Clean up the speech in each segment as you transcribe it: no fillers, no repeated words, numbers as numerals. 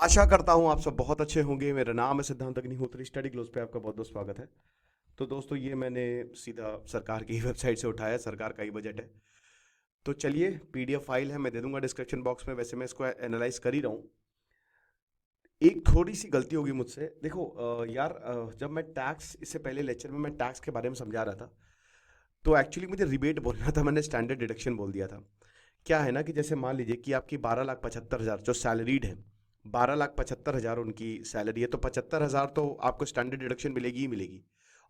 आशा करता हूँ आप सब बहुत अच्छे होंगे। मेरा नाम है सिद्धांत अग्निहोत्री। स्टडी ग्लोस पे आपका बहुत बहुत स्वागत है। तो दोस्तों, ये मैंने सीधा सरकार की वेबसाइट से उठाया है, सरकार का ही बजट है। तो चलिए, पीडीएफ फाइल है, मैं दे दूंगा डिस्क्रिप्शन बॉक्स में। वैसे मैं इसको एनालाइज कर ही रहा हूँ। एक थोड़ी सी गलती होगी मुझसे। देखो यार, जब मैं टैक्स, इससे पहले लेक्चर में मैं टैक्स के बारे में समझा रहा था, तो एक्चुअली मुझे रिबेट बोलना था, मैंने स्टैंडर्ड डिडक्शन बोल दिया था। क्या है ना कि जैसे मान लीजिए कि आपकी 12,75,000 जो सैलरीड है, 12,75,000 उनकी सैलरी है, तो 75,000 तो आपको स्टैंडर्ड डिडक्शन मिलेगी ही मिलेगी।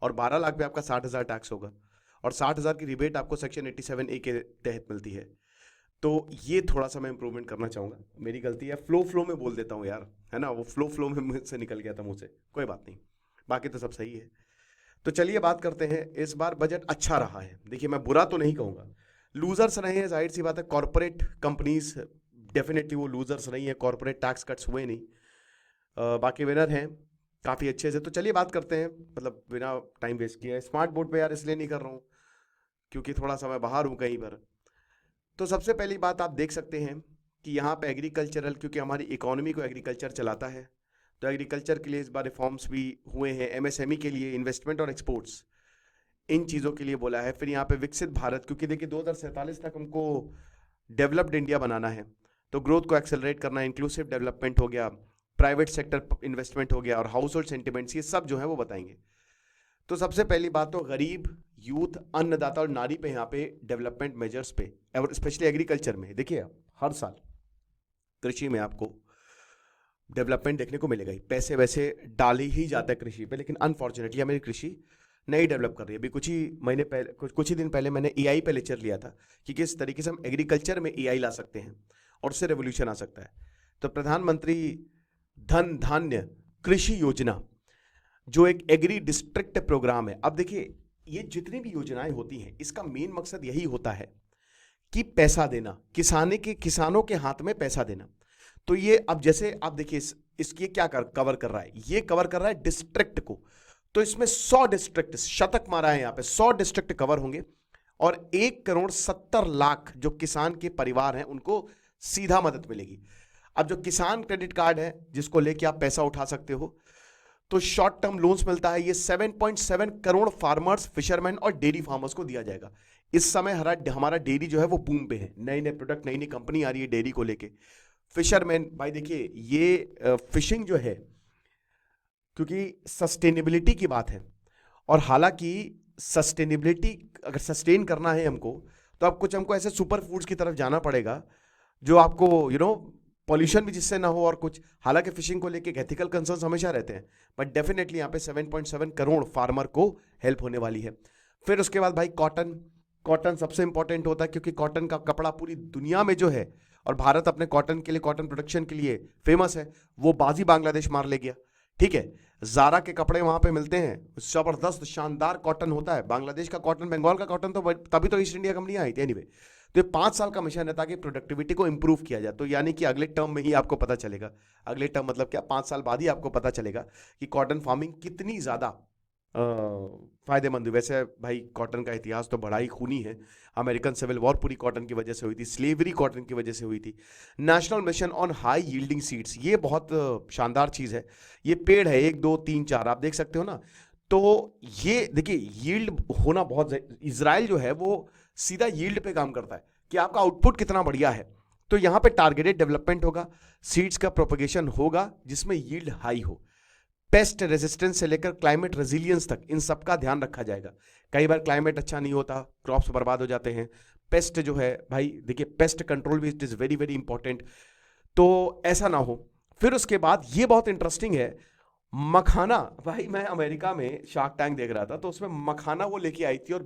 और 12 लाख पे आपका 60,000 टैक्स होगा। और 60,000 की रिबेट आपको सेक्शन 87A के तहत मिलती है। तो ये थोड़ा सा मैं इंप्रूवमेंट करना चाहूंगा। मेरी गलती है, फ्लो फ्लो में बोल देता हूँ यार, है ना, वो फ्लो फ्लो में मुझसे निकल गया था मुंह से। कोई बात नहीं, बाकी तो सब सही है। तो चलिए बात करते हैं। इस बार बजट अच्छा रहा है। देखिए, मैं बुरा तो नहीं कहूंगा। लूजर्स रहे हैं, जाहिर सी बात है, कॉर्पोरेट कंपनीज डेफिनेटली वो लूजर्स नहीं है। कॉर्पोरेट टैक्स कट्स हुए नहीं। बाकी विनर हैं काफ़ी अच्छे से। तो चलिए बात करते हैं, मतलब बिना टाइम वेस्ट किए। स्मार्ट बोर्ड पे यार इसलिए नहीं कर रहा हूँ क्योंकि थोड़ा सा मैं बाहर हूँ कहीं पर। तो सबसे पहली बात आप देख सकते हैं कि यहाँ पे एग्रीकल्चरल, क्योंकि हमारी इकोनॉमी को एग्रीकल्चर चलाता है, तो एग्रीकल्चर के लिए इस बार रिफॉर्म्स भी हुए हैं। एमएसएमई के लिए, इन्वेस्टमेंट और एक्सपोर्ट्स, इन चीज़ों के लिए बोला है। फिर यहाँ पे विकसित भारत, क्योंकि देखिए 2047 तक हमको डेवलप्ड इंडिया बनाना है। तो ग्रोथ को एक्सेलरेट करना, इंक्लूसिव डेवलपमेंट हो गया, प्राइवेट सेक्टर इन्वेस्टमेंट हो गया, और हाउस होल्ड सेंटिमेंट्स, ये सब जो है वो बताएंगे। तो सबसे पहली बात तो गरीब, यूथ, अन्नदाता और नारी पे यहाँ पे डेवलपमेंट मेजर्स पे, और स्पेशली एग्रीकल्चर में देखिए, हर साल कृषि में आपको डेवलपमेंट देखने को मिलेगा ही। पैसे वैसे डाले ही जाता है कृषि पे, लेकिन अनफॉर्चुनेटली हमारी कृषि नहीं डेवलप कर रही है। अभी कुछ ही महीने पहले, कुछ ही दिन पहले मैंने एआई पे लेक्चर लिया था कि किस तरीके से हम एग्रीकल्चर में एआई ला सकते हैं और उससे रेवोल्यूशन आ सकता है। तो प्रधानमंत्री धन धान्य कृषि योजना, जो एक एग्री डिस्ट्रिक्ट प्रोग्राम है। अब देखिए, ये जितनी भी योजनाएं होती हैं, इसका मेन मकसद यही होता है कि पैसा देना, किसानों के हाथ में पैसा देना। तो ये अब जैसे आप देखिए, इसकी क्या कवर कर रहा है, ये कवर कर रहा है डिस्ट्रिक्ट को। तो इसमें 100 डिस्ट्रिक्ट, शतक मारा है यहाँ पे, 100 डिस्ट्रिक्ट कवर होंगे। और 1,70,00,000 जो किसान के परिवार हैं उनको सीधा मदद मिलेगी। अब जो किसान क्रेडिट कार्ड है, जिसको लेके आप पैसा उठा सकते हो, तो शॉर्ट टर्म लोन्स मिलता है। ये 7.7 करोड़ फार्मर्स, फिशरमैन और डेयरी फार्मर्स को दिया जाएगा। इस समय हमारा डेयरी जो है वो बूम पे है। नए नए प्रोडक्ट, नई नई कंपनी आ रही है डेयरी को लेके। फिशरमैन भाई देखिए, ये फिशिंग जो है, क्योंकि सस्टेनेबिलिटी की बात है, और हालांकि सस्टेनेबिलिटी अगर सस्टेन करना है हमको, तो अब कुछ हमको ऐसे सुपर फूड्स की तरफ जाना पड़ेगा जो आपको पॉल्यूशन भी जिससे ना हो, और कुछ, हालांकि फिशिंग को लेके एथिकल कंसर्न्स हमेशा रहते हैं, बट डेफिनेटली यहाँ पे 7.7 करोड़ फार्मर को हेल्प होने वाली है। फिर उसके बाद भाई कॉटन। कॉटन सबसे इंपॉर्टेंट होता है, क्योंकि कॉटन का कपड़ा पूरी दुनिया में जो है, और भारत अपने कॉटन के लिए, कॉटन प्रोडक्शन के लिए फेमस है, वो बाजी बांग्लादेश मार ले गया। ठीक है, जारा के कपड़े वहां पे मिलते हैं, जबरदस्त शानदार कॉटन होता है। बांग्लादेश का कॉटन, बंगाल का कॉटन, तो तभी तो ईस्ट इंडिया कंपनी आई थी। एनीवे, तो ये 5 साल का मिशन है ताकि प्रोडक्टिविटी को इंप्रूव किया जाए। तो यानी कि अगले टर्म में ही आपको पता चलेगा, अगले टर्म मतलब क्या, 5 साल बाद ही आपको पता चलेगा कि कॉटन फार्मिंग कितनी ज्यादा फायदेमंद है। वैसे भाई कॉटन का इतिहास तो बड़ा ही खूनी है। अमेरिकन सिविल वॉर पूरी कॉटन की वजह से हुई थी, स्लेवरी कॉटन की वजह से हुई थी। National mission on high yielding seeds, ये बहुत शानदार चीज है। ये पेड़ है 1 2 3 4, आप देख सकते हो ना। तो ये देखिए, यील्ड होना बहुत, इजराइल जो है वो सीधा यील्ड पे काम करता है कि आपका आउटपुट कितना बढ़िया है। तो यहां पे टारगेटेड डेवलपमेंट होगा, सीड्स का प्रोपगेशन होगा जिसमें यील्ड हाई हो। पेस्ट रेजिस्टेंस से लेकर क्लाइमेट रेजिलियंस तक, इन सब का ध्यान रखा जाएगा। कई बार क्लाइमेट अच्छा नहीं होता, क्रॉप्स बर्बाद हो जाते हैं। पेस्ट जो है भाई देखिए, पेस्ट कंट्रोल भी it is very very important, तो ऐसा ना हो। फिर उसके बाद ये बहुत इंटरेस्टिंग है, मखाना। भाई मैं अमेरिका में शार्क टैंक देख रहा था, तो उसमें मखाना वो लेके आई थी, और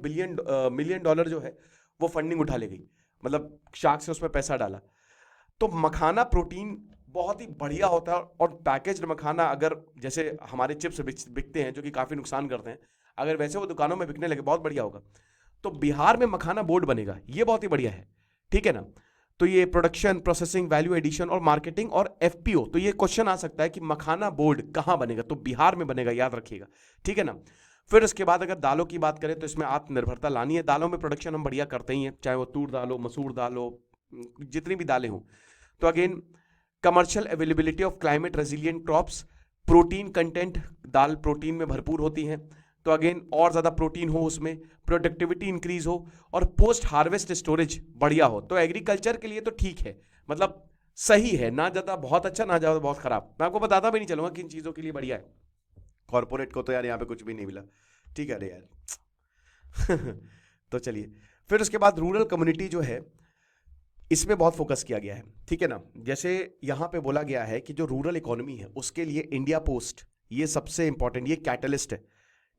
मिलियन डॉलर जो है वो फंडिंग उठा ले गई। मतलब शार्क से उसमें पैसा डाला। तो मखाना प्रोटीन बहुत ही बढ़िया होता है, और पैकेज्ड मखाना, अगर जैसे हमारे चिप्स बिकते हैं जो कि काफ़ी नुकसान करते हैं, अगर वैसे वो दुकानों में बिकने लगे, बहुत बढ़िया होगा। तो बिहार में मखाना बोर्ड बनेगा, ये बहुत ही बढ़िया है। ठीक है ना। तो ये प्रोडक्शन, प्रोसेसिंग, वैल्यू एडिशन और मार्केटिंग और एफपीओ, तो ये क्वेश्चन आ सकता है कि मखाना बोर्ड कहाँ बनेगा, तो बिहार में बनेगा, याद रखिएगा। ठीक है ना। फिर उसके बाद अगर दालों की बात करें, तो इसमें आत्मनिर्भरता लानी है। दालों में प्रोडक्शन हम बढ़िया करते ही हैं, चाहे वो तूर दाल हो, मसूर दाल हो, जितनी भी दालें हों। तो again commercial availability of climate resilient crops, protein content, dal protein में भरपूर होती हैं तो अगेन और ज़्यादा प्रोटीन हो उसमें, प्रोडक्टिविटी इंक्रीज हो और पोस्ट हार्वेस्ट स्टोरेज बढ़िया हो। तो एग्रीकल्चर के लिए तो ठीक है, मतलब सही है, ना ज़्यादा बहुत अच्छा ना ज़्यादा बहुत खराब। मैं आपको बताता भी नहीं चलूंगा किन चीज़ों के लिए बढ़िया है। कॉर्पोरेट को तो यार यहाँ पे कुछ भी नहीं मिला, ठीक है अरे यार तो चलिए, फिर उसके बाद रूरल कम्युनिटी जो है इसमें बहुत फोकस किया गया है, ठीक है ना। जैसे यहाँ पे बोला गया है कि जो रूरल इकोनॉमी है उसके लिए इंडिया पोस्ट ये सबसे इंपॉर्टेंट, ये कैटलिस्ट है,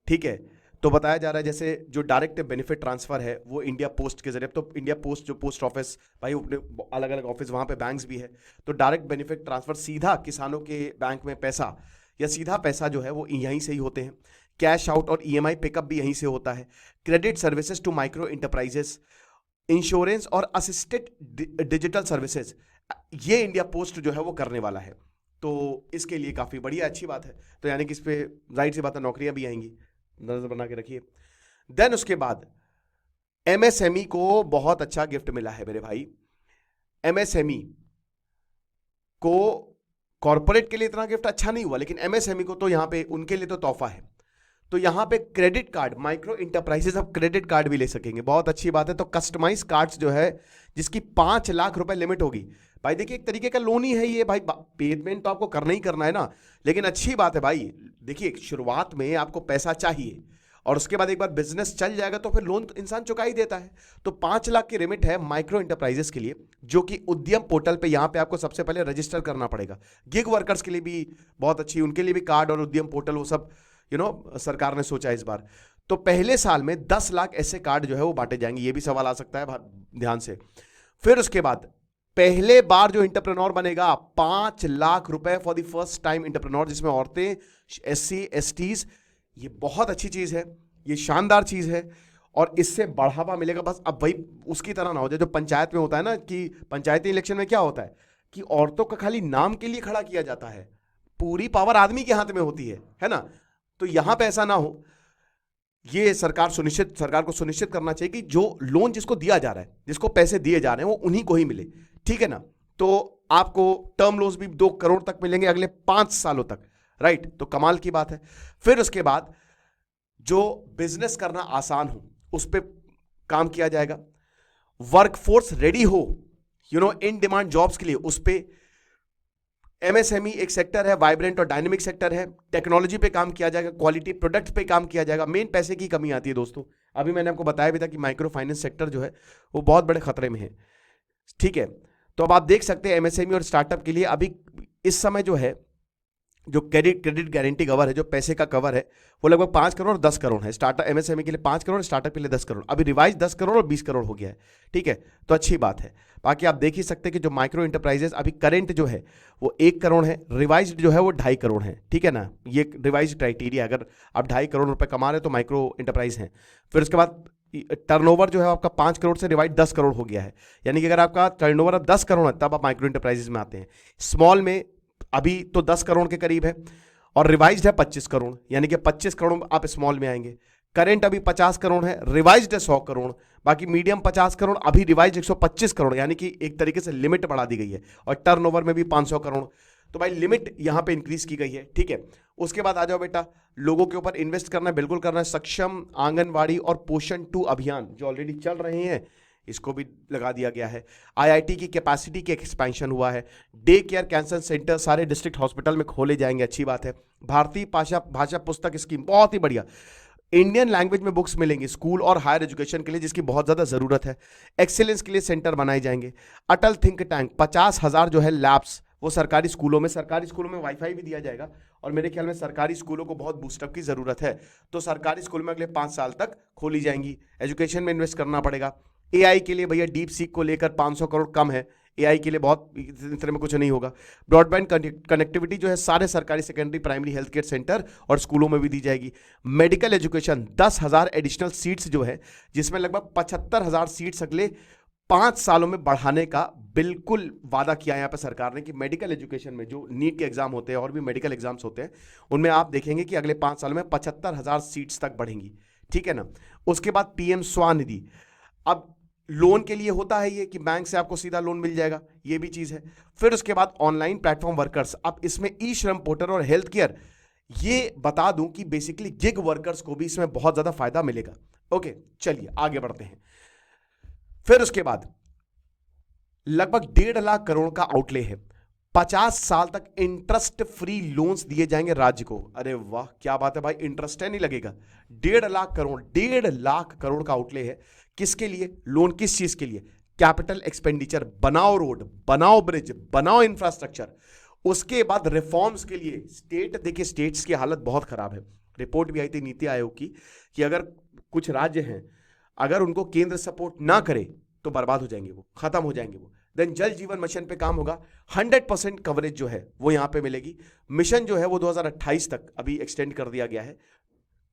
ठीक है। तो बताया जा रहा है जैसे जो डायरेक्ट बेनिफिट ट्रांसफर है वो इंडिया पोस्ट के जरिए, तो इंडिया पोस्ट जो पोस्ट ऑफिस भाई अपने अलग अलग ऑफिस वहाँ पे बैंक्स भी है, तो डायरेक्ट बेनिफिट ट्रांसफर सीधा किसानों के बैंक में पैसा या सीधा पैसा जो है वो यहीं से ही होते हैं। कैश आउट और ईएमआई पिकअप भी यहीं से होता है। Credit services to micro enterprises, insurance और असिस्टेड डिजिटल सर्विसेज, ये इंडिया पोस्ट जो है वो करने वाला है। तो इसके लिए काफ़ी बढ़िया अच्छी बात है। तो यानी कि इस पर जाहिर सी बात है नौकरियां भी आएंगी, नजर बना के रखिए। देन उसके बाद एमएसएमई को बहुत अच्छा गिफ्ट मिला है मेरे भाई। एमएसएमई को कॉर्पोरेट के लिए इतना गिफ्ट अच्छा नहीं हुआ, लेकिन एमएसएमई को तो यहां पे उनके लिए तो तोहफा है। तो यहां पे क्रेडिट कार्ड, माइक्रो इंटरप्राइजेस अब क्रेडिट कार्ड भी ले सकेंगे, बहुत अच्छी बात है। तो कस्टमाइज कार्ड्स जो है जिसकी 5 लाख रुपए लिमिट होगी, भाई देखिए एक तरीके का लोन ही है ये भाई, पेमेंट तो आपको करना ही करना है ना, लेकिन अच्छी बात है भाई। देखिए शुरुआत में आपको पैसा चाहिए और उसके बाद एक बार बिजनेस चल जाएगा तो फिर लोन तो इंसान चुका ही देता है। तो 5 लाख की लिमिट है माइक्रो इंटरप्राइजेस के लिए, जो कि उद्यम पोर्टल पे यहां पे आपको सबसे पहले रजिस्टर करना पड़ेगा। गिग वर्कर्स के लिए भी बहुत अच्छी, उनके लिए भी कार्ड और उद्यम पोर्टल वो सब सरकार ने सोचा इस बार। तो पहले साल में 10 लाख ऐसे कार्ड जो है वो बांटे जाएंगे, ये भी सवाल आ सकता है ध्यान से। फिर उसके बाद पहले बार जो इंटरप्रेन्योर बनेगा 5 लाख रुपए for the first time entrepreneur, जिसमें औरतें, एससी एसटीज, ये बहुत अच्छी चीज है, ये शानदार चीज है और इससे बढ़ावा मिलेगा। बस अब भाई उसकी तरह ना हो जाए जो पंचायत में होता है ना, कि पंचायती इलेक्शन में क्या होता है कि औरतों का खाली नाम के लिए खड़ा किया जाता है, पूरी पावर आदमी के हाथ में होती है ना। तो यहां पे ऐसा ना हो, ये सरकार को सुनिश्चित करना चाहिए कि जो लोन जिसको दिया जा रहा है, जिसको पैसे दिए जा रहे हैं वो उन्हीं को ही मिले, ठीक है ना। तो आपको टर्म लोन्स भी 2 करोड़ तक मिलेंगे अगले 5 सालों तक, राइट। तो कमाल की बात है। फिर उसके बाद जो बिजनेस करना आसान हो उस पर काम किया जाएगा। वर्कफोर्स रेडी हो इन डिमांड जॉब्स के लिए, उस पर एमएसएमई एक सेक्टर है, वाइब्रेंट और डायनेमिक सेक्टर है। टेक्नोलॉजी पे काम किया जाएगा, क्वालिटी प्रोडक्ट पे काम किया जाएगा। मेन पैसे की कमी आती है दोस्तों, अभी मैंने आपको बताया भी था कि माइक्रो फाइनेंस सेक्टर जो है वो बहुत बड़े खतरे में है, ठीक है। तो अब आप देख सकते हैं एमएसएमई और स्टार्टअप के लिए अभी इस समय जो है जो क्रेडिट गारंटी कवर है, जो पैसे का कवर है वो लगभग 5 करोड़ और 10 करोड़ है। स्टार्टअप एमएसएमई के लिए 5 करोड़, स्टार्टअप के लिए 10 करोड़, अभी रिवाइज 10 करोड़ और 20 करोड़ हो गया है, ठीक है। तो अच्छी बात है। बाकी आप देख ही सकते हैं कि जो माइक्रो इंटरप्राइजेस अभी करेंट जो है वो 1 करोड़ है, रिवाइज जो है वो 2.5 करोड़ है, ठीक है ना। ये रिवाइज क्राइटेरिया, अगर आप 2.5 करोड़ रुपए कमा रहे हैं तो माइक्रो इंटरप्राइज है। फिर उसके बाद टर्नओवर जो है आपका 5 करोड़ से रिवाइज 10 करोड़ हो गया है, यानी कि अगर आपका टर्नओवर अब 10 करोड़ है तब आप माइक्रो इंटरप्राइजेस में आते हैं। स्मॉल में अभी तो 10 करोड़ के करीब है और रिवाइज्ड है 25 करोड़, यानी कि 25 करोड़ आप स्मॉल में आएंगे। करेंट अभी 50 करोड़ है, रिवाइज्ड है 100 करोड़, बाकी मीडियम 50 करोड़, अभी रिवाइज 125 करोड़, यानी कि एक तरीके से लिमिट बढ़ा दी गई है। और टर्नओवर में भी 500 करोड़, तो भाई लिमिट यहां पे इंक्रीज की गई है, ठीक है। उसके बाद आ जाओ बेटा, लोगों के ऊपर इन्वेस्ट करना है, बिल्कुल करना है। सक्षम आंगनवाड़ी और पोषण 2 अभियान जो ऑलरेडी चल रहे हैं इसको भी लगा दिया गया है। आईआईटी की कैपेसिटी के एक्सपेंशन हुआ है। डे केयर कैंसर सेंटर सारे डिस्ट्रिक्ट हॉस्पिटल में खोले जाएंगे, अच्छी बात है। भारतीय भाषा पुस्तक स्कीम बहुत ही बढ़िया, इंडियन लैंग्वेज में बुक्स मिलेंगी स्कूल और हायर एजुकेशन के लिए, जिसकी बहुत ज़्यादा ज़रूरत है। एक्सीलेंस के लिए सेंटर बनाए जाएंगे। अटल थिंक टैंक, 50,000 जो है लैब्स वो सरकारी स्कूलों में वाईफाई भी दिया जाएगा और मेरे ख्याल में सरकारी स्कूलों को बहुत बूस्टअप की ज़रूरत है, तो सरकारी स्कूल में अगले 5 साल तक खोली जाएंगी। एजुकेशन में इन्वेस्ट करना पड़ेगा। एआई के लिए भैया डीप सीक को लेकर 500 करोड़ कम है, एआई के लिए बहुत इतने में कुछ नहीं होगा। ब्रॉडबैंड कनेक्टिविटी जो है सारे सरकारी secondary primary health care centre और स्कूलों में भी दी जाएगी। मेडिकल एजुकेशन 10,000 एडिशनल सीट्स जो है, जिसमें लगभग 75,000 सीट्स अगले 5 सालों में बढ़ाने का बिल्कुल वादा किया यहाँ पर सरकार ने, कि मेडिकल एजुकेशन में जो नीट के एग्जाम होते हैं और भी मेडिकल एग्जाम्स होते हैं उनमें आप देखेंगे कि अगले 5 सालों में 75,000 सीट्स तक बढ़ेंगी, ठीक है ना। उसके बाद पीएम स्वानिधि, अब लोन के लिए होता है ये कि बैंक से आपको सीधा लोन मिल जाएगा, ये भी चीज है। फिर उसके बाद ऑनलाइन प्लेटफॉर्म वर्कर्स, अब इसमें ई श्रम पोर्टल और हेल्थ केयर, ये बता दूं कि बेसिकली गिग वर्कर्स को भी इसमें बहुत ज्यादा फायदा मिलेगा। ओके, चलिए आगे बढ़ते हैं। फिर उसके बाद लगभग 1.5 लाख करोड़ का आउटले है। 50 साल तक इंटरेस्ट फ्री लोन्स दिए जाएंगे राज्य को। अरे वाह, क्या बात है भाई, इंटरेस्ट है नहीं लगेगा। 1.5 लाख करोड़, 1.5 लाख करोड़ का आउटले है। किसके लिए लोन, किस चीज के लिए? कैपिटल एक्सपेंडिचर, बनाओ रोड, बनाओ ब्रिज, बनाओ इंफ्रास्ट्रक्चर। उसके बाद रिफॉर्म्स के लिए स्टेट, देखिए स्टेट्स की हालत बहुत खराब है। रिपोर्ट भी आई थी नीति आयोग की कि अगर कुछ राज्य हैं, अगर उनको केंद्र सपोर्ट ना करे तो बर्बाद हो जाएंगे, वो खत्म हो जाएंगे वो। देन जल जीवन मिशन पे काम होगा, 100% कवरेज जो है वो यहां पे मिलेगी। मिशन जो है वो 2028 तक अभी एक्सटेंड कर दिया गया है।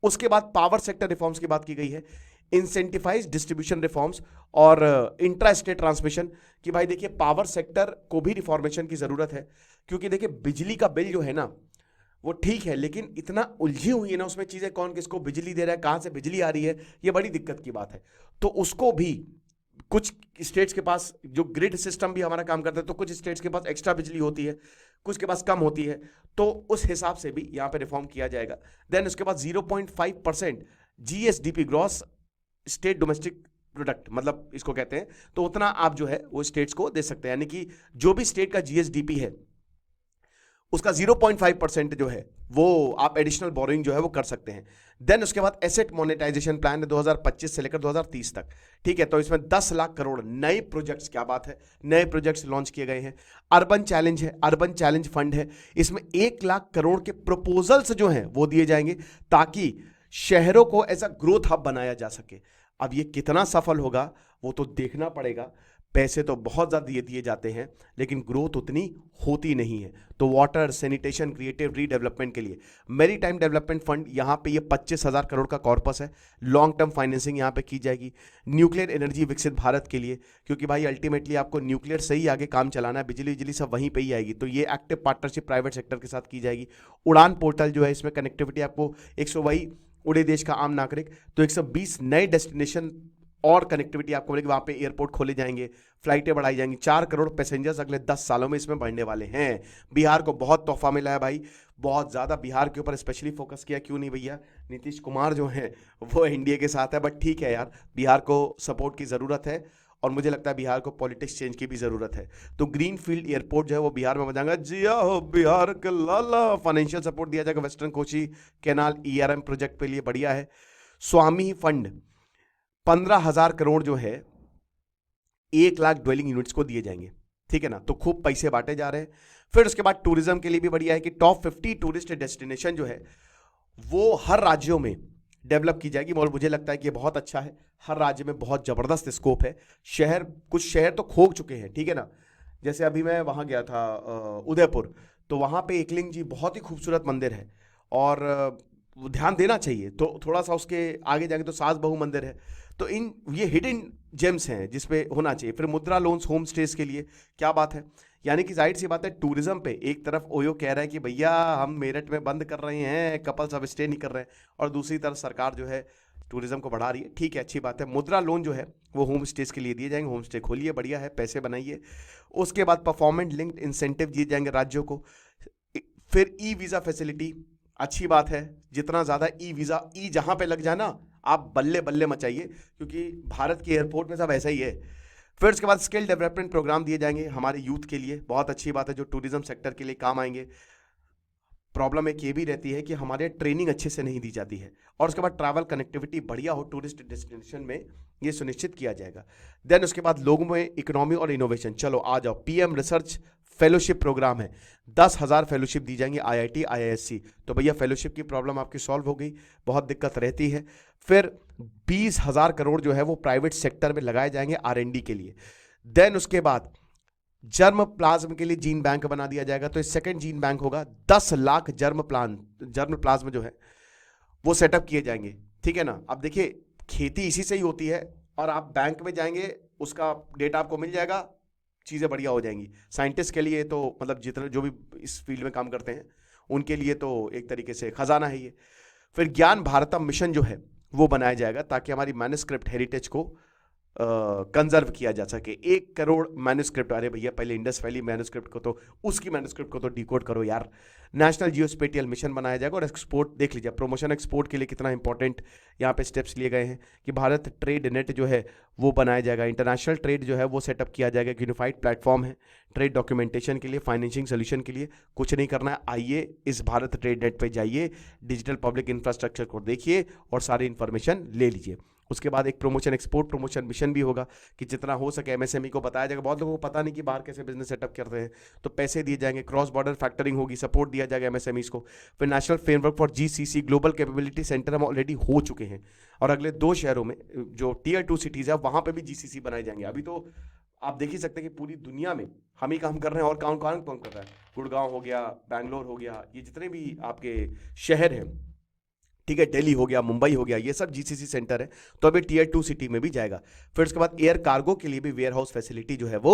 उसके बाद पावर सेक्टर रिफॉर्म्स की बात की गई है, इंसेंटिफाइज डिस्ट्रीब्यूशन रिफॉर्म्स और इंट्रा स्टेट ट्रांसमिशन। कि भाई देखिए पावर सेक्टर को भी रिफॉर्मेशन की जरूरत है, क्योंकि देखिए बिजली का बिल जो है ना वो ठीक है, लेकिन इतना उलझी हुई है ना उसमें चीजें, कौन किसको बिजली दे रहा है, कहां से बिजली आ रही है, ये बड़ी दिक्कत की बात है। तो उसको भी कुछ स्टेट्स के पास जो ग्रिड सिस्टम भी हमारा काम करता है, तो कुछ स्टेट्स के पास एक्स्ट्रा बिजली होती है, कुछ के पास कम होती है, तो उस हिसाब से भी यहां पे रिफॉर्म किया जाएगा। देन उसके बाद 0.5% GSDP, gross state domestic product, मतलब इसको कहते हैं, तो उतना आप जो है वो स्टेट्स को दे सकते हैं। यानी कि जो भी स्टेट का जीएसडीपी है उसका 0.5% जो है वो आप एडिशनल बोरोइंग जो है वो कर सकते हैं। देन उसके बाद एसेट मोनेटाइजेशन प्लान है 2025 से लेकर 2030 तक। ठीक है, तो इसमें 10 लाख करोड़ नए प्रोजेक्ट्स, क्या बात है, नए प्रोजेक्ट्स लॉन्च किए गए हैं। अर्बन चैलेंज है, अर्बन चैलेंज फंड है, इसमें 1 लाख करोड़ के प्रपोजल्स जो हैं वो दिए जाएंगे ताकि शहरों को एज अ ग्रोथ हब बनाया जा सके। अब ये कितना सफल होगा वो तो देखना पड़ेगा। पैसे तो बहुत ज़्यादा दिए दिए जाते हैं, लेकिन ग्रोथ उतनी होती नहीं है। तो वाटर, सैनिटेशन, क्रिएटिव रीडेवलपमेंट के लिए मेरी टाइम डेवलपमेंट फंड, यहाँ पे ये 25,000 करोड़ का कॉर्पस है। लॉन्ग टर्म फाइनेंसिंग यहाँ पे की जाएगी। न्यूक्लियर एनर्जी विकसित भारत के लिए, क्योंकि भाई अल्टीमेटली आपको न्यूक्लियर से ही आगे काम चलाना है, बिजली बिजली सब वहीं पे ही आएगी, तो ये एक्टिव पार्टनरशिप प्राइवेट सेक्टर के साथ की जाएगी। उड़ान पोर्टल जो है, इसमें कनेक्टिविटी आपको 100, वही उड़े देश का आम नागरिक, तो 120 नए डेस्टिनेशन और कनेक्टिविटी आपको मिलेगी। वहां पे एयरपोर्ट खोले जाएंगे, फ्लाइटें बढ़ाई जाएंगी, 4 करोड़ पैसेंजर्स अगले 10 सालों में इसमें बढ़ने वाले हैं। बिहार को बहुत तोहफा मिला है भाई, बहुत ज्यादा बिहार के ऊपर स्पेशली फोकस किया। क्यों नहीं भैया, नीतीश कुमार जो हैं वो एनडीए के साथ है, बट ठीक है यार, बिहार को सपोर्ट की जरूरत है और मुझे लगता है बिहार को पॉलिटिक्स चेंज की भी जरूरत है। तो ग्रीन फील्ड एयरपोर्ट जो है वो बिहार में बन जाएगा। जिया हो बिहार के लाला। फाइनेंशियल सपोर्ट दिया जाएगा western Kochi canal ERM project के लिए, बढ़िया है। स्वामी फंड 15,000 करोड़ जो है 1 लाख ड्वेलिंग यूनिट्स को दिए जाएंगे। ठीक है ना, तो खूब पैसे बांटे जा रहे हैं। फिर उसके बाद टूरिज्म के लिए भी बढ़िया है कि टॉप 50 टूरिस्ट डेस्टिनेशन जो है वो हर राज्यों में डेवलप की जाएगी, और मुझे लगता है कि ये बहुत अच्छा है। हर राज्य में बहुत जबरदस्त स्कोप है। शहर, कुछ शहर तो खो चुके हैं, ठीक है ना। जैसे अभी मैं वहां गया था उदयपुर, तो वहां पे एकलिंग जी बहुत ही खूबसूरत मंदिर है, और ध्यान देना चाहिए। तो थोड़ा सा उसके आगे जाके तो सास बहू मंदिर है। तो इन ये हिडन जेम्स हैं जिसपे होना चाहिए। फिर मुद्रा लोन्स होम स्टेज के लिए, क्या बात है। यानी कि जाहिर सी बात है, टूरिज्म पे एक तरफ ओयो कह रहा है कि भैया हम मेरठ में बंद कर रहे हैं, कपल्स अब स्टे नहीं कर रहे हैं, और दूसरी तरफ सरकार जो है टूरिज्म को बढ़ा रही है। ठीक है, अच्छी बात है। मुद्रा लोन जो है वो होम स्टेज के लिए दिए जाएंगे। होम स्टे खोलिए, बढ़िया है, पैसे बनाइए। उसके बाद परफॉर्मेंस लिंक्ड इंसेंटिव दिए जाएंगे राज्यों को। फिर ई वीज़ा फैसिलिटी, अच्छी बात है। जितना ज़्यादा ई वीज़ा, ई जहाँ पे लग जाए ना, आप बल्ले बल्ले मचाइए, क्योंकि भारत के एयरपोर्ट में सब ऐसा ही है। फिर उसके बाद स्किल डेवलपमेंट प्रोग्राम दिए जाएंगे हमारे यूथ के लिए, बहुत अच्छी बात है, जो टूरिज्म सेक्टर के लिए काम आएंगे। प्रॉब्लम एक ये भी रहती है कि हमारे ट्रेनिंग अच्छे से नहीं दी जाती है। और उसके बाद ट्रैवल कनेक्टिविटी बढ़िया हो टूरिस्ट डेस्टिनेशन में, ये सुनिश्चित किया जाएगा। देन उसके बाद लोगों में इकोनॉमी और इनोवेशन, चलो आ जाओ। पीएम रिसर्च फेलोशिप प्रोग्राम है, 10,000 फेलोशिप दी जाएंगी आईआईटी आईआईएससी। तो भैया फेलोशिप की प्रॉब्लम आपकी सॉल्व हो गई, बहुत दिक्कत रहती है। फिर 20,000 करोड़ जो है वो प्राइवेट सेक्टर में लगाए जाएंगे आरएनडी के लिए। देन उसके बाद जर्म प्लाज्म के लिए जीन बैंक बना दिया जाएगा, तो सेकंड जीन बैंक होगा। 10 लाख जर्म प्लाज्म जो है वो सेटअप किए जाएंगे। ठीक है ना। अब देखिए खेती इसी से ही होती है, और आप बैंक में जाएंगे, उसका डेटा आपको मिल जाएगा, चीज़ें बढ़िया हो जाएंगी। साइंटिस्ट के लिए तो मतलब जितने जो भी इस फील्ड में काम करते हैं उनके लिए तो एक तरीके से खजाना है ये। फिर ज्ञान भारतम मिशन जो है वो बनाया जाएगा, ताकि हमारी मैन्युस्क्रिप्ट हेरिटेज को कंजर्व किया जा सके। 1 करोड़ मैन्युस्क्रिप्ट, अरे भैया पहले इंडस वैली मैन्युस्क्रिप्ट को तो, उसकी मैन्युस्क्रिप्ट को तो डिकोड करो यार। नेशनल जियोस्पेटियल मिशन बनाया जाएगा। और एक्सपोर्ट देख लीजिए, प्रमोशन एक्सपोर्ट के लिए कितना इंपॉर्टेंट यहाँ पे स्टेप्स लिए गए हैं कि भारत ट्रेड नेट जो है वो बनाया जाएगा। इंटरनेशनल ट्रेड जो है वो सेटअप किया जाएगा। यूनिफाइड प्लेटफॉर्म है ट्रेड डॉक्यूमेंटेशन के लिए, फाइनेंशिंग सोल्यूशन के लिए। कुछ नहीं करना है, आइए इस भारत ट्रेड नेट पे जाइए, डिजिटल पब्लिक इंफ्रास्ट्रक्चर को देखिए और सारी इंफॉर्मेशन ले लीजिए। उसके बाद एक प्रमोशन एक्सपोर्ट प्रमोशन मिशन भी होगा कि जितना हो सके एमएसएमई को बताया जाएगा। बहुत लोगों को पता नहीं कि बाहर कैसे बिजनेस सेटअप करते हैं, तो पैसे दिए जाएंगे, क्रॉस बॉर्डर फैक्टरिंग होगी, सपोर्ट दिया जाएगा एमएसएमईज को। फिर national framework for GCC global capability centre हम ऑलरेडी हो चुके हैं, और अगले 2 शहरों में जो टियर 2 सिटीज है वहां पर भी जीसीसी बनाए जाएंगे। अभी तो आप देख ही सकते हैं कि पूरी दुनिया में हम ही काम कर रहे हैं, और कौन कौन कौन कर रहा है। गुड़गांव हो गया, बैंगलोर हो गया, ये जितने भी आपके शहर हैं, ठीक है, दिल्ली हो गया, मुंबई हो गया, ये सब जीसीसी सेंटर है। तो अभी टियर 2 सिटी में भी जाएगा। फिर उसके बाद एयर कार्गो के लिए भी वेयर हाउस फैसिलिटी जो है वो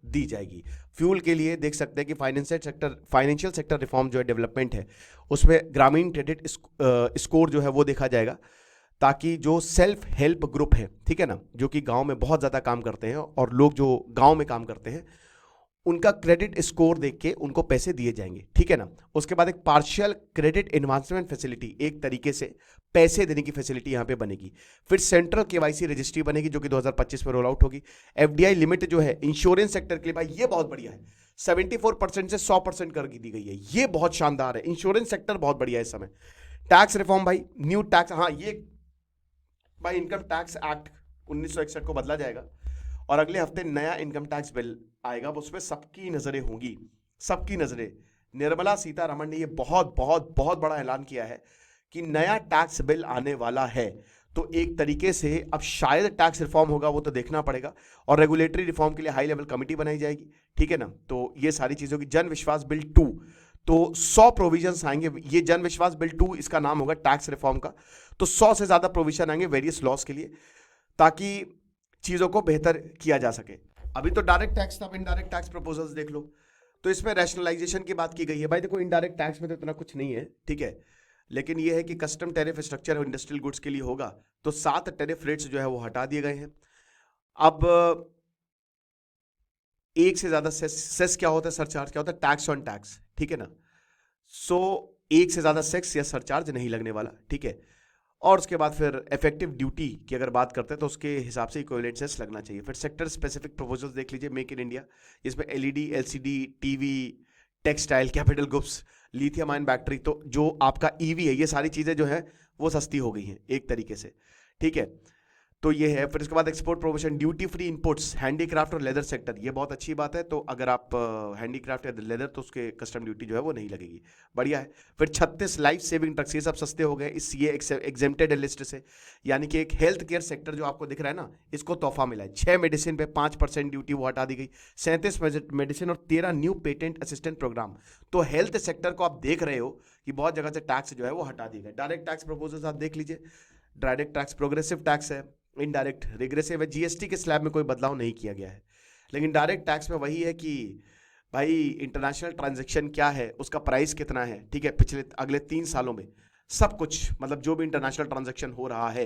दी जाएगी। फ्यूल के लिए देख सकते हैं कि फाइनेंशियल सेक्टर रिफॉर्म जो है, डेवलपमेंट है, उसमें ग्रामीण क्रेडिट स्कोर जो है वो देखा जाएगा, ताकि जो सेल्फ हेल्प ग्रुप है, ठीक है ना, जो कि गांव में बहुत ज़्यादा काम करते हैं और लोग जो गांव में काम करते हैं, उनका क्रेडिट स्कोर देख के उनको पैसे दिए जाएंगे, ठीक है ना। उसके बाद एक पार्शियल क्रेडिट एडवांसमेंट फैसिलिटी, एक तरीके से पैसे देने की फैसिलिटी यहां पे बनेगी। फिर सेंट्रल केवाईसी रजिस्ट्री बनेगी जो कि 2025 में रोल आउट होगी। एफडीआई लिमिट जो है इंश्योरेंस सेक्टर के लिए, भाई ये बहुत बढ़िया है, 74% से 100% कर दी गई है, ये बहुत शानदार है। इंश्योरेंस सेक्टर बहुत बढ़िया है इस समय। टैक्स रिफॉर्म, भाई न्यू टैक्स, हाँ ये भाई इनकम टैक्स एक्ट 1961 को बदला जाएगा, और अगले हफ्ते नया इनकम टैक्स बिल आएगा। उसमें सबकी नजरें होंगी, सबकी नजरें। निर्मला सीतारमण ने ये बहुत बहुत बहुत बड़ा ऐलान किया है कि नया टैक्स बिल आने वाला है। तो एक तरीके से अब शायद टैक्स रिफॉर्म होगा, वो तो देखना पड़ेगा। और रेगुलेटरी रिफॉर्म के लिए हाई लेवल कमेटी बनाई जाएगी, ठीक है ना। तो ये सारी चीजों की जन विश्वास बिल 2, तो 100 प्रोविजंस आएंगे। ये जन विश्वास बिल 2 इसका नाम होगा टैक्स रिफॉर्म का। तो 100 से ज्यादा प्रोविजन आएंगे वेरियस लॉस के लिए, ताकि चीजों को बेहतर किया जा सके। अभी तो डायरेक्ट टैक्स था, अब इनडायरेक्ट टैक्स प्रपोजल्स देख लो, तो इसमें रैशनलाइजेशन की बात की गई है। भाई देखो, इनडायरेक्ट टैक्स में तो इतना कुछ नहीं है, ठीक है, लेकिन ये है कि custom tariff structure industrial goods के लिए होगा, तो 7 टैरिफ रेट्स जो है वो हटा दिए गए हैं। अब एक से ज्यादा सेस क्या होता है, सरचार्ज क्या होता है, टैक्स ऑन टैक्स, ठीक है ना। सो एक से ज्यादा सेस या सरचार्ज नहीं लगने वाला, ठीक है। और उसके बाद फिर इफेक्टिव ड्यूटी की अगर बात करते हैं तो उसके हिसाब से इक्विवेलेंट सेस लगना चाहिए। फिर सेक्टर स्पेसिफिक प्रपोजल्स देख लीजिए, मेक इन इंडिया, इसमें LED, LCD, TV, textile, capital goods, lithium ion battery, तो जो आपका ईवी है, ये सारी चीजें जो है वो सस्ती हो गई हैं एक तरीके से, ठीक है। तो ये है। फिर इसके बाद export provision, duty free imports, handicraft और लेदर सेक्टर, ये बहुत अच्छी बात है। तो अगर आप हैंडीक्राफ्ट या लेदर, तो उसके कस्टम ड्यूटी जो है वो नहीं लगेगी, बढ़िया है। फिर 36 लाइफ सेविंग ड्रग्स, ये सब सस्ते हो गए इस ये एग्जेम्प्टेड लिस्ट से, यानी कि एक हेल्थ केयर सेक्टर जो आपको दिख रहा है ना, इसको तोहफा मिला है। 6 मेडिसिन पे 5% ड्यूटी वो हटा दी गई, 37 मेडिसिन और 13 न्यू पेटेंट असिस्टेंट प्रोग्राम। तो हेल्थ सेक्टर को आप देख रहे हो कि बहुत जगह से टैक्स जो है वो हटा दिए गए। डायरेक्ट टैक्स प्रपोजल्स आप देख लीजिए, डायरेक्ट टैक्स प्रोग्रेसिव टैक्स है, इनडायरेक्ट रिग्रेसिव है। जीएसटी के स्लैब में कोई बदलाव नहीं किया गया है, लेकिन डायरेक्ट टैक्स में वही है कि भाई इंटरनेशनल ट्रांजैक्शन क्या है, उसका प्राइस कितना है, ठीक है, पिछले अगले 3 सालों में सब कुछ, मतलब जो भी इंटरनेशनल ट्रांजैक्शन हो रहा है,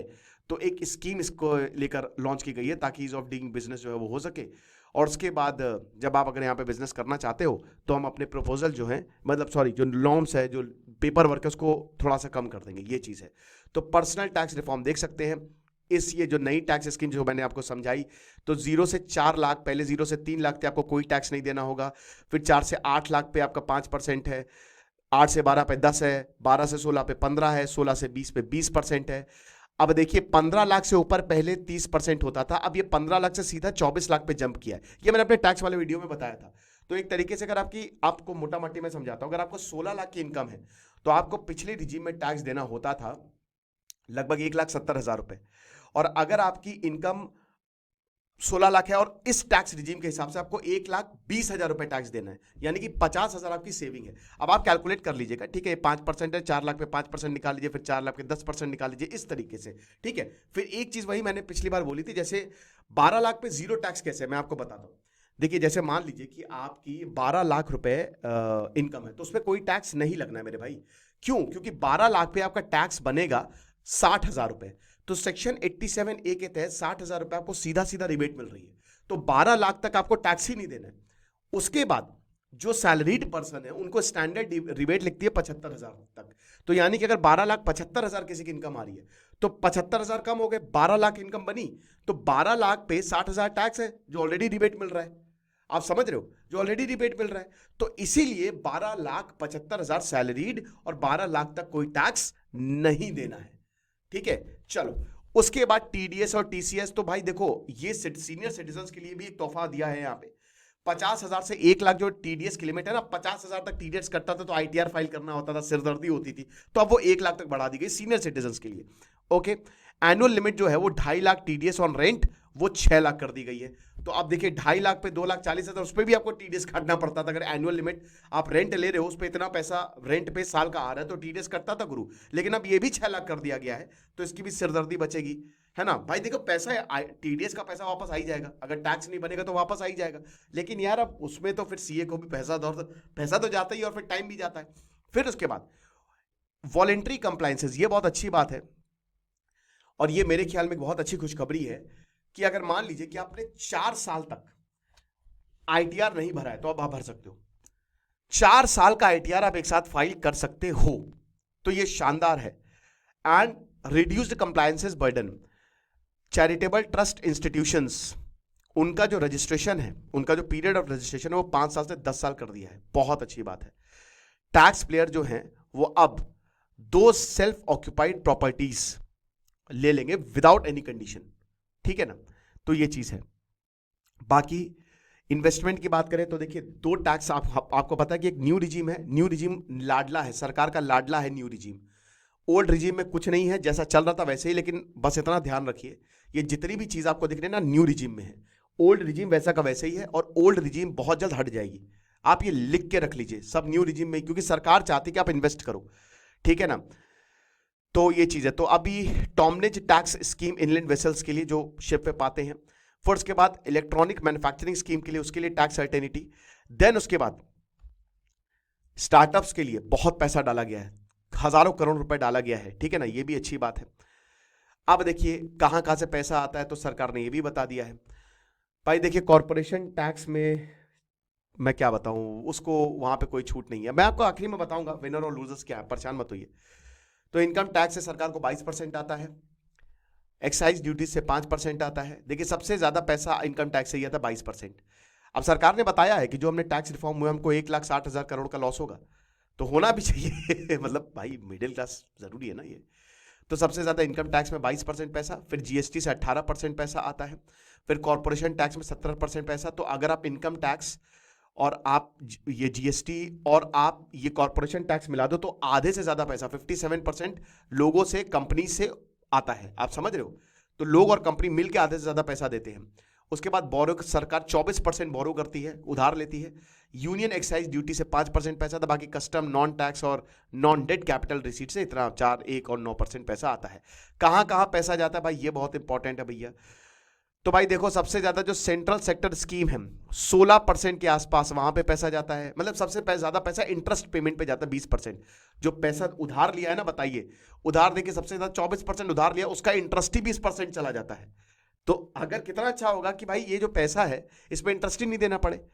तो एक स्कीम इसको लेकर लॉन्च की गई है ताकि ईज ऑफ डूइंग बिजनेस जो है वो हो सके। और उसके बाद जब आप अगर यहाँ पे बिजनेस करना चाहते हो तो हम अपने प्रपोजल जो है, मतलब सॉरी, जो नॉर्म्स है, जो पेपर वर्क है, उसको थोड़ा सा कम कर देंगे, ये चीज़ है। तो पर्सनल टैक्स रिफॉर्म देख सकते हैं। इस ये जो नई टैक्स स्कीम जो मैंने आपको समझाई, तो 0 से 4 लाख, पहले 0 से 3 लाख पे आपको कोई टैक्स नहीं देना होगा। फिर 4 से 8 लाख पे आपका 5% है, 8 से 12 पे 10 है, 12 से 16 पे 15 है, 16 से 20 पे 20% है। अब देखिए 15 लाख से ऊपर पहले 30% होता था, अब ये 15 लाख से सीधा 24 लाख पे जंप किया है। ये मैंने अपने टैक्स वाले वीडियो में बताया था। तो एक तरीके से अगर आपको मोटा मोटी मैं समझाता हूं, अगर आपको 16 लाख की इनकम है तो आपको पिछले रिजीम में टैक्स देना होता था लगभग 1,70,000 रुपए, और अगर आपकी इनकम 16 लाख है और इस टैक्स रिजीम के हिसाब से आपको 1,20,000 रुपए टैक्स देना है, यानी कि 50,000 आपकी सेविंग है। अब आप कैलकुलेट कर लीजिएगा, ठीक है, 5% है, 4 लाख पे 5% निकाल लीजिए, फिर 4 लाख पे 10% निकाल लीजिए, इस तरीके से, ठीक है। फिर एक चीज वही मैंने पिछली बार बोली थी, जैसे 12 लाख पे जीरो टैक्स कैसे है, मैं आपको बताता हूं। देखिए, जैसे मान लीजिए कि आपकी 12 लाख रुपए इनकम है, तो उसमें कोई टैक्स नहीं लगना है मेरे भाई। क्यों? क्योंकि 12 लाख पे आपका टैक्स बनेगा 60,000 रुपए। तो सेक्शन 87A के तहत 60,000 रुपए आपको सीधा सीधा रिबेट मिल रही है, तो 12 लाख तक आपको टैक्स ही नहीं देना है। उसके बाद जो सैलरीड पर्सन है उनको स्टैंडर्ड रिबेट लिखती है 75,000 तक। तो यानी कि अगर 12,75,000 किसी की इनकम आ रही है तो 75,000 कम हो गए, 12 लाख इनकम बनी, तो 12 लाख पे 60,000 टैक्स है जो ऑलरेडी रिबेट मिल रहा है। आप समझ रहे हो, जो ऑलरेडी रिबेट मिल रहा है। तो इसीलिए 12,75,000 सैलरीड और 12 लाख तक कोई टैक्स नहीं देना है। ठीक है, चलो उसके बाद टीडीएस और टीसीएस। तो भाई देखो ये सीनियर सिटीजन के लिए भी एक तोहफा दिया है यहाँ पे। 50,000 से 1 लाख जो टीडीएस की लिमिट है ना, 50,000 तक टीडीएस कटता था तो आईटीआर फाइल करना होता था, सिरदर्दी होती थी, तो अब वो 1 लाख तक बढ़ा दी गई सीनियर सिटीजन के लिए। ओके, एनुअल लिमिट जो है वो 2.5 लाख टीडीएस ऑन रेंट वो 6 लाख कर दी गई है। तो आप देखिए 2.5 लाख पे 2,40,000 उस पर भी आपको टीडीएस काटना पड़ता था। अगर एनुअल लिमिट आप रेंट ले रहे हो उस पर इतना पैसा रेंट पे साल का आ रहा है तो टीडीएस कटता था गुरु, लेकिन अब ये भी 6 लाख कर दिया गया है, तो इसकी भी सिरदर्दी बचेगी, है ना भाई। देखो पैसा टीडीएस का पैसा वापस आ ही जाएगा, अगर टैक्स नहीं बनेगा तो वापस आ ही जाएगा, लेकिन यार अब उसमें तो फिर सीए को भी पैसा तो जाता ही और फिर टाइम भी जाता है। फिर उसके बाद वॉलेंट्री कंप्लायंसेस, ये बहुत अच्छी बात है और ये मेरे ख्याल में बहुत अच्छी खुशखबरी है कि अगर मान लीजिए कि आपने 4 साल तक आईटीआर नहीं भरा है तो अब आप भर सकते हो। 4 साल का आईटीआर आप एक साथ फाइल कर सकते हो, तो ये शानदार है। And reduced compliances burden, charitable trust institutions, उनका जो रजिस्ट्रेशन है, उनका जो पीरियड ऑफ रजिस्ट्रेशन है वो 5 साल से 10 साल कर दिया है, बहुत अच्छी बात है। टैक्स प्लेयर जो हैं वो अब 2 सेल्फ ऑक्यूपाइड प्रॉपर्टीज ले लेंगे विदाउट एनी कंडीशन, ठीक है ना, तो ये चीज है। बाकी इन्वेस्टमेंट की बात करें तो देखिए 2 टैक्स आपको पता है कि एक न्यू रिजीम है, न्यू रिजीम लाडला है, सरकार का लाडला है न्यू रिजीम। ओल्ड रिजीम में कुछ नहीं है, जैसा चल रहा था वैसे ही, लेकिन बस इतना ध्यान रखिए ये जितनी भी चीज आपको दिख रही है ना न्यू रिजीम में है, ओल्ड रिजीम वैसा का वैसे ही है और ओल्ड रिजीम बहुत जल्द हट जाएगी। आप ये लिख के रख लीजिए सब न्यू रिजीम में, क्योंकि सरकार चाहती है कि आप इन्वेस्ट करो, ठीक है ना। तो ये चीज है। तो अभी टॉमनेज टैक्स स्कीम इनलैंड वेसल्स के लिए जो शिप पे पाते हैं, फिर उसके बाद इलेक्ट्रॉनिक मैन्युफैक्चरिंग स्कीम के लिए उसके लिए टैक्स सर्टेनिटी, देन उसके बाद स्टार्टअप्स के लिए बहुत पैसा डाला गया है, हजारों करोड़ रुपए डाला गया है, ठीक है ना, ये भी अच्छी बात है। अब देखिए कहां कहां से पैसा आता है तो सरकार ने ये भी बता दिया है भाई। देखिए कॉर्पोरेशन टैक्स में मैं क्या बताऊं, उसको वहां पे कोई छूट नहीं है, मैं आपको आखिरी में बताऊंगा विनर और लूजर्स क्या है, परेशान मत होइए। तो इनकम टैक्स से सरकार को 22% आता है, एक्साइज ड्यूटी से 5% आता है। देखिए सबसे ज्यादा पैसा इनकम टैक्स से ही आता है 22%। अब सरकार ने बताया है कि जो हमने टैक्स रिफॉर्म हुआ हमको 1,60,000 करोड़ का लॉस होगा, तो होना भी चाहिए मतलब भाई मिडिल क्लास जरूरी है ना ये। तो सबसे ज्यादा इनकम टैक्स में 22% पैसा, फिर जीएसटी से 18% पैसा आता है, फिर कॉर्पोरेशन टैक्स में 17% पैसा। तो अगर आप इनकम टैक्स और आप ये जीएसटी और आप ये कॉर्पोरेशन टैक्स मिला दो तो आधे से ज्यादा पैसा 57% लोगों से, कंपनी से आता है, आप समझ रहे हो। तो लोग और कंपनी मिलकर आधे से ज्यादा पैसा देते हैं। उसके बाद बोरो सरकार 24% बोरो करती है, उधार लेती है। यूनियन एक्साइज ड्यूटी से 5% पैसा था, बाकी कस्टम, नॉन टैक्स और नॉन डेट कैपिटल रिसीट से इतना 4, 1 और 9% पैसा आता है। कहां कहां पैसा जाता है भाई, ये बहुत इंपॉर्टेंट है भैया। तो भाई देखो सबसे ज्यादा जो सेंट्रल सेक्टर स्कीम है 16% के आसपास वहां पे पैसा जाता है, मतलब सबसे ज्यादा पैसा इंटरेस्ट पेमेंट पे जाता है 20%। जो पैसा उधार लिया है ना, बताइए उधार देखिए सबसे ज्यादा 24% उधार लिया, उसका इंटरेस्ट ही 20% चला जाता है। तो अगर कितना अच्छा होगा कि भाई ये जो पैसा है इसमें इंटरेस्ट ही नहीं देना पड़े।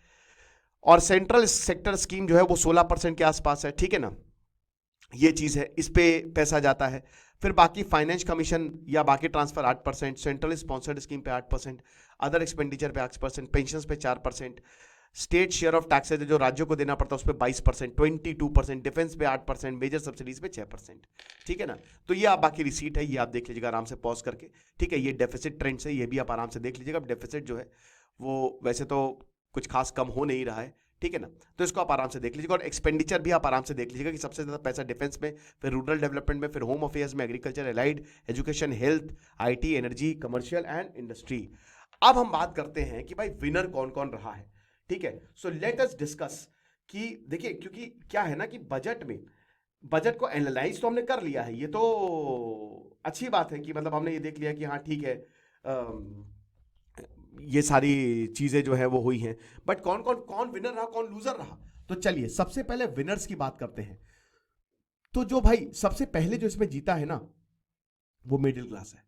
और सेंट्रल सेक्टर स्कीम जो है वो 16% के आसपास है, ठीक है ना, ये चीज है, इस पे पैसा जाता है। फिर बाकी फाइनेंस कमीशन या बाकी ट्रांसफर 8%, सेंट्रल स्पॉन्सर्ड स्कीम पे 8%, अदर एक्सपेंडिचर पे 8%, पेंशन पे 4%, स्टेट शेयर ऑफ टैक्सेज जो राज्यों को देना पड़ता है उस पर 22%, 22%, डिफेंस पे 8%, मेजर सब्सिडीज पे 6%, ठीक है ना। तो ये आप बाकी रिसीट है, ये आप देख लीजिएगा आराम से पॉज करके, ठीक है। ये डेफिसिट ट्रेंड से, ये भी आप आराम से देख लीजिएगा। डेफिसिट जो है वो वैसे तो कुछ खास कम हो नहीं रहा है, ठीक है ना, तो इसको आप आराम से देख लीजिएगा। और एक्सपेंडिचर भी आप आराम से देख लीजिएगा कि सबसे ज्यादा पैसा डिफेंस में, फिर रूरल डेवलपमेंट में, फिर होम अफेयर्स में, agriculture, allied, education, health, IT, energy, commercial and industry. अब हम बात करते हैं कि भाई विनर कौन कौन रहा है, ठीक है। सो लेट अस डिस्कस कि देखिए, क्योंकि क्या है ना कि बजट को एनालाइज तो हमने कर लिया है, ये तो अच्छी बात है कि मतलब हमने ये देख लिया कि हाँ ठीक है, ये सारी चीजें जो है वो हुई हैं, बट कौन विनर रहा, कौन लूजर रहा। तो चलिए सबसे पहले विनर्स की बात करते हैं। तो जो भाई सबसे पहले जो इसमें जीता है ना वो मिडिल क्लास है।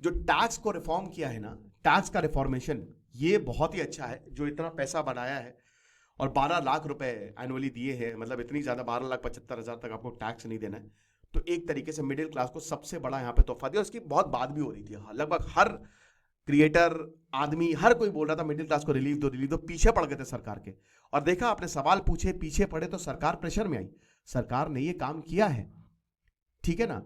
जो टैक्स को रिफॉर्म किया है ना, टैक्स का रिफॉर्मेशन, ये बहुत ही अच्छा है। जो इतना पैसा बनाया है और 12 लाख रुपए एनुअली दिए हैं, मतलब इतनी ज़्यादा 12,75,000 तक आपको टैक्स नहीं देना है, तो एक तरीके से मिडिल क्लास को सबसे बड़ा यहाँ पे तोहफा दिया। उसकी बहुत बात भी हो रही थी, हाँ, लगभग हर क्रिएटर, आदमी, हर कोई बोल रहा था मिडिल क्लास को रिलीफ दो, रिलीफ दो। पीछे पड़ गए थे सरकार के, और देखा आपने, सवाल पूछे, पीछे पड़े तो सरकार प्रेशर में आई। सरकार ने ये काम किया है, ठीक है ना।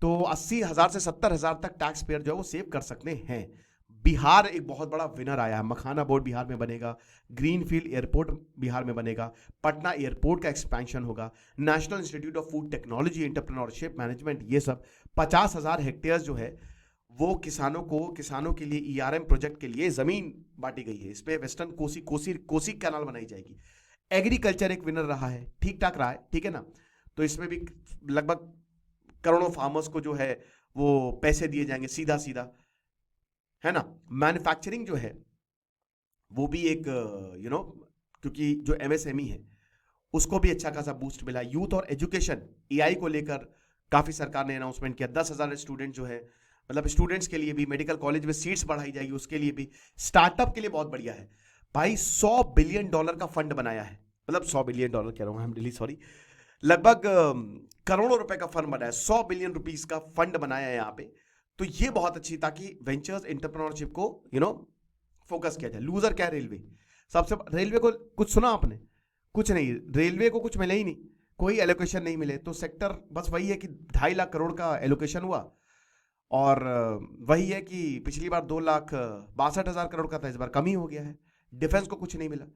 तो 80,000 से 70,000 तक टैक्स पेयर जो है वो सेव कर सकते हैं। बिहार एक बहुत बड़ा विनर आया है, मखाना बोर्ड बिहार में बनेगा, ग्रीनफील्ड एयरपोर्ट बिहार में बनेगा, पटना एयरपोर्ट का एक्सपेंशन होगा, national institute of food technology, entrepreneurship management, ये सब 50,000 हेक्टेयर जो है वो किसानों के लिए ईआरएम प्रोजेक्ट के लिए जमीन बांटी गई है। इस पे वेस्टर्न कोसी कैनाल बनाई जाएगी। एग्रीकल्चर एक विनर रहा है, ठीक ठाक रहा है, ठीक है ना। तो इसमें भी लगभग करोड़ों फार्मर्स को जो है वो पैसे दिए जाएंगे सीधा सीधा, है ना। मैन्युफैक्चरिंग जो है वो भी एक क्योंकि जो एमएसएमई है उसको भी अच्छा खासा बूस्ट मिला। यूथ और एजुकेशन, एआई को लेकर काफी सरकार ने अनाउंसमेंट किया। 10,000 स्टूडेंट जो है, मतलब स्टूडेंट्स के लिए भी, मेडिकल कॉलेज में सीट्स बढ़ाई जाएगी उसके लिए भी, स्टार्टअप के लिए बहुत बढ़िया है भाई। $100 बिलियन का फंड बनाया है, मतलब $100 बिलियन कह रहा हूं, आई एम रियली सॉरी, लगभग करोड़ों रुपए का फंड बनाया है, 100 बिलियन रुपीस का फंड बनाया है यहाँ पे। तो ये बहुत अच्छी, ताकि वेंचर्स एंटरप्रेन्योरशिप को फोकस किया जाए। लूजर क्या है? रेलवे। सबसे रेलवे को कुछ सुना आपने? कुछ नहीं, रेलवे को कुछ मिले ही नहीं, कोई एलोकेशन नहीं मिले। तो सेक्टर बस वही है कि 2.5 लाख करोड़ का एलोकेशन हुआ, और वही है कि पिछली बार 2,62,000 करोड़ का था, इस बार कम ही हो गया है। डिफेंस को कुछ नहीं मिला।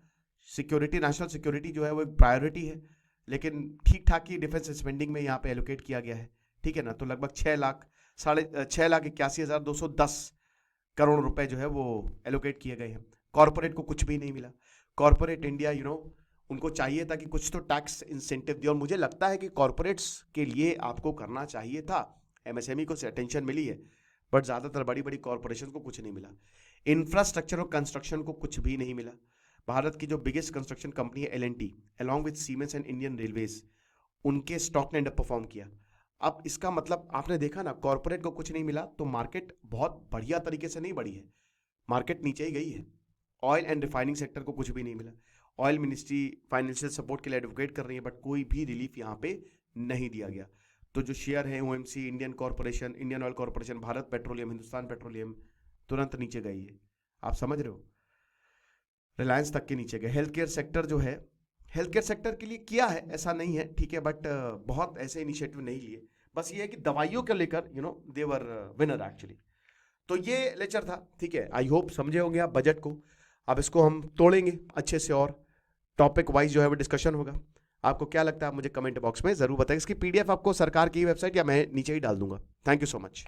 सिक्योरिटी, नेशनल सिक्योरिटी जो है वो एक प्रायोरिटी है, लेकिन ठीक ठाक ही डिफेंस स्पेंडिंग में यहाँ पे एलोकेट किया गया है, ठीक है ना। तो लगभग 6,81,210 करोड़ रुपए जो है वो एलोकेट किए गए हैं। कॉर्पोरेट को कुछ भी नहीं मिला। कॉर्पोरेट इंडिया उनको चाहिए था कि कुछ तो टैक्स इंसेंटिव दिया, और मुझे लगता है कि कॉर्पोरेट्स के लिए आपको करना चाहिए था। एमएसएमई को अटेंशन मिली है, बट ज़्यादातर बड़ी बड़ी कॉर्पोरेशन को कुछ नहीं मिला। इंफ्रास्ट्रक्चर और कंस्ट्रक्शन को कुछ भी नहीं मिला। भारत की जो बिगेस्ट कंस्ट्रक्शन कंपनी है L&T, along with siemens and Indian railways, उनके स्टॉक ने अंडर परफॉर्म किया। अब इसका मतलब आपने देखा ना, कॉर्पोरेट को कुछ नहीं मिला तो मार्केट बहुत बढ़िया तरीके से नहीं बढ़ी है, मार्केट नीचे ही गई है। ऑयल एंड रिफाइनिंग सेक्टर को कुछ भी नहीं मिला। ऑयल मिनिस्ट्री फाइनेंशियल सपोर्ट के लिए एडवोकेट कर रही है, बट कोई भी रिलीफ यहाँ पे नहीं दिया गया। तो जो शेयर है OMC, Indian corporation, Indian oil corporation, Bharat petroleum, Hindustan petroleum, तुरंत नीचे गई है। आप समझ रहे हो, रिलायंस तक के नीचे गए। हेल्थ केयर सेक्टर जो है, हेल्थ केयर सेक्टर के लिए किया है, ऐसा नहीं है, ठीक है, बट बहुत ऐसे इनिशिएटिव नहीं लिए। बस ये है कि दवाइयों को लेकर दे वर विनर एक्चुअली। तो ये लेक्चर था, ठीक है। आई होप समझे होंगे आप बजट को। अब इसको हम तोड़ेंगे अच्छे से, और टॉपिक वाइज जो है वो डिस्कशन होगा। आपको क्या लगता है आप मुझे कमेंट बॉक्स में जरूर बताएं। इसकी पीडीएफ आपको सरकार की वेबसाइट या मैं नीचे ही डाल दूंगा। Thank you so much.